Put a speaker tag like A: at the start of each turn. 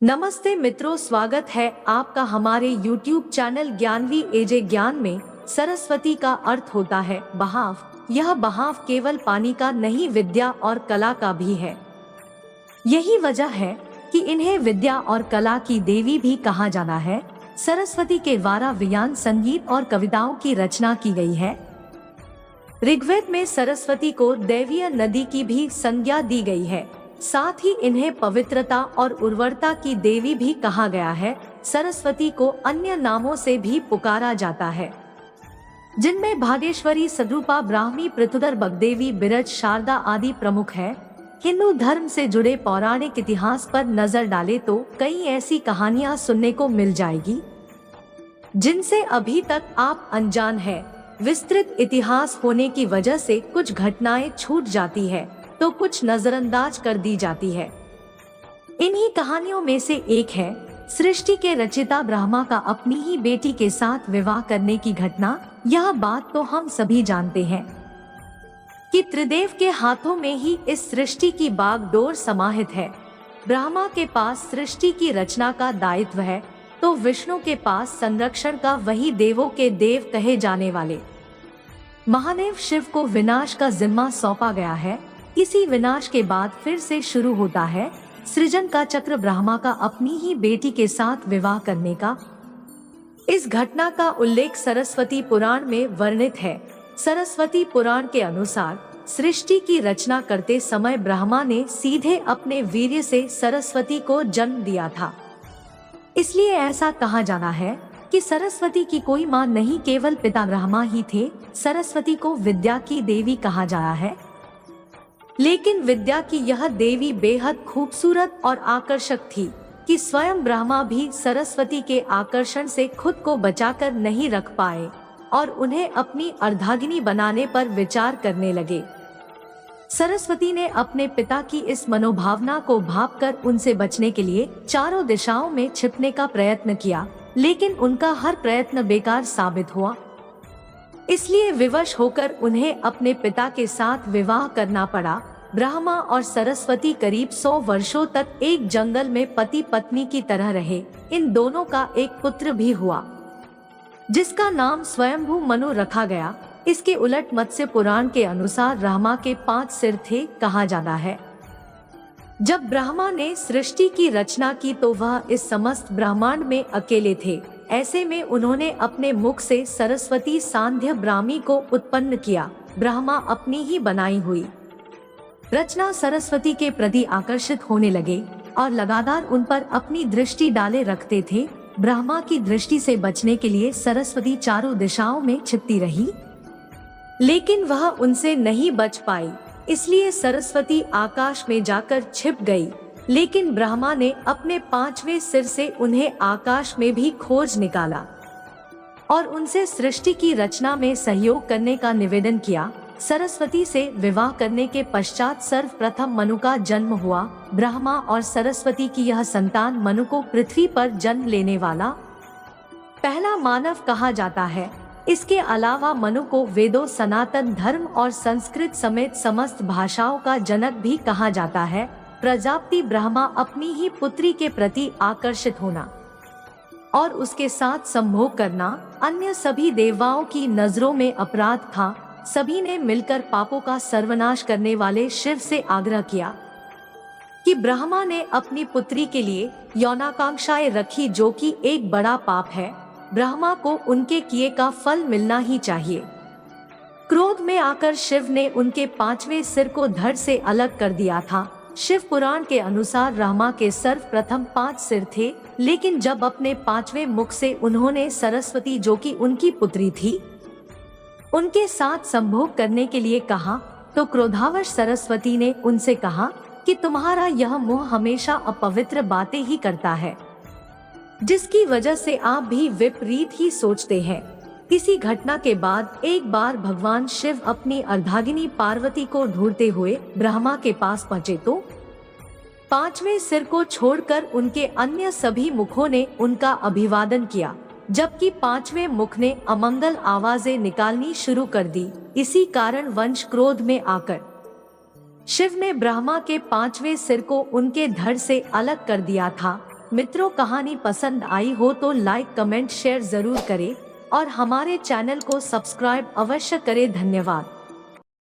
A: नमस्ते मित्रों, स्वागत है आपका हमारे YouTube चैनल ज्ञानवी एजे ज्ञान में। सरस्वती का अर्थ होता है बहाव। यह बहाव केवल पानी का नहीं, विद्या और कला का भी है। यही वजह है कि इन्हें विद्या और कला की देवी भी कहा जाना है। सरस्वती के द्वारा ज्ञान, संगीत और कविताओं की रचना की गई है। ऋग्वेद में सरस्वती को दैवीय नदी की भी संज्ञा दी गई है। साथ ही इन्हें पवित्रता और उर्वरता की देवी भी कहा गया है। सरस्वती को अन्य नामों से भी पुकारा जाता है, जिनमें भागेश्वरी, सद्रूपा, ब्राह्मी, पृथुदर, बगदेवी, बिरज, शारदा आदि प्रमुख है। हिंदू धर्म से जुड़े पौराणिक इतिहास पर नजर डालें तो कई ऐसी कहानियां सुनने को मिल जाएगी जिनसे अभी तक आप अनजान हैं। विस्तृत इतिहास होने की वजह से कुछ घटनाएं छूट जाती है तो कुछ नजरअंदाज कर दी जाती है। इन्हीं कहानियों में से एक है सृष्टि के रचयिता ब्रह्मा का अपनी ही बेटी के साथ विवाह करने की घटना। यह बात तो हम सभी जानते हैं कि त्रिदेव के हाथों में ही इस सृष्टि की बागडोर समाहित है। ब्रह्मा के पास सृष्टि की रचना का दायित्व है तो विष्णु के पास संरक्षण का, वही देवों के देव कहे जाने वाले महादेव शिव को विनाश का जिम्मा सौंपा गया है। इसी विनाश के बाद फिर से शुरू होता है सृजन का चक्र, ब्रह्मा का अपनी ही बेटी के साथ विवाह करने का। इस घटना का उल्लेख सरस्वती पुराण में वर्णित है। सरस्वती पुराण के अनुसार सृष्टि की रचना करते समय ब्रह्मा ने सीधे अपने वीर्य से सरस्वती को जन्म दिया था। इसलिए ऐसा कहा जाना है कि सरस्वती की कोई मां नहीं, केवल पिता ब्रह्मा ही थे। सरस्वती को विद्या की देवी कहा जाता है, लेकिन विद्या की यह देवी बेहद खूबसूरत और आकर्षक थी कि स्वयं ब्रह्मा भी सरस्वती के आकर्षण से खुद को बचाकर नहीं रख पाए और उन्हें अपनी अर्धांगिनी बनाने पर विचार करने लगे। सरस्वती ने अपने पिता की इस मनोभावना को भांपकर उनसे बचने के लिए चारों दिशाओं में छिपने का प्रयत्न किया, लेकिन उनका हर प्रयत्न बेकार साबित हुआ। इसलिए विवश होकर उन्हें अपने पिता के साथ विवाह करना पड़ा। ब्रह्मा और सरस्वती करीब 100 वर्षों तक एक जंगल में पति पत्नी की तरह रहे। इन दोनों का एक पुत्र भी हुआ जिसका नाम स्वयंभू मनु रखा गया। इसके उलट मत्स्य पुराण के अनुसार ब्रह्मा के 5 सिर थे कहा जाता है। जब ब्रह्मा ने सृष्टि की रचना की तो वह इस समस्त ब्रह्मांड में अकेले थे। ऐसे में उन्होंने अपने मुख से सरस्वती, सांध्य, ब्राह्मी को उत्पन्न किया। ब्रह्मा अपनी ही बनाई हुई रचना सरस्वती के प्रति आकर्षित होने लगे और लगातार उन पर अपनी दृष्टि डाले रखते थे। ब्रह्मा की दृष्टि से बचने के लिए सरस्वती चारों दिशाओं में छिपती रही, लेकिन वह उनसे नहीं बच पाई। इसलिए सरस्वती आकाश में जाकर छिप गई, लेकिन ब्रह्मा ने अपने 5वें सिर से उन्हें आकाश में भी खोज निकाला और उनसे सृष्टि की रचना में सहयोग करने का निवेदन किया। सरस्वती से विवाह करने के पश्चात सर्वप्रथम मनु का जन्म हुआ। ब्रह्मा और सरस्वती की यह संतान मनु को पृथ्वी पर जन्म लेने वाला पहला मानव कहा जाता है। इसके अलावा मनु को वेदों, सनातन धर्म और संस्कृत समेत समस्त भाषाओं का जनक भी कहा जाता है। प्रजापति ब्रह्मा अपनी ही पुत्री के प्रति आकर्षित होना और उसके साथ संभोग करना अन्य सभी देवताओं की नजरों में अपराध था। सभी ने मिलकर पापों का सर्वनाश करने वाले शिव से आग्रह किया कि ब्रह्मा ने अपनी पुत्री के लिए यौनाकांक्षाएं रखी, जो कि एक बड़ा पाप है। ब्रह्मा को उनके किए का फल मिलना ही चाहिए। क्रोध में आकर शिव ने उनके 5वें सिर को धड़ से अलग कर दिया था। शिव पुराण के अनुसार ब्रह्मा के सर्वप्रथम 5 सिर थे, लेकिन जब अपने 5वें मुख से उन्होंने सरस्वती, जो कि उनकी पुत्री थी, उनके साथ संभोग करने के लिए कहा तो क्रोधावश सरस्वती ने उनसे कहा कि तुम्हारा यह मुंह हमेशा अपवित्र बातें ही करता है, जिसकी वजह से आप भी विपरीत ही सोचते हैं। इसी घटना के बाद एक बार भगवान शिव अपनी अर्धांगिनी पार्वती को ढूंढते हुए ब्रह्मा के पास पहुँचे तो 5वें सिर को छोड़कर उनके अन्य सभी मुखों ने उनका अभिवादन किया, जबकि 5वें मुख ने अमंगल आवाजें निकालनी शुरू कर दी। इसी कारण वंश क्रोध में आकर शिव ने ब्रह्मा के 5वें सिर को उनके धड़ से अलग कर दिया था। मित्रों, कहानी पसंद आई हो तो लाइक कमेंट शेयर जरूर करें और हमारे चैनल को सब्सक्राइब अवश्य करें। धन्यवाद।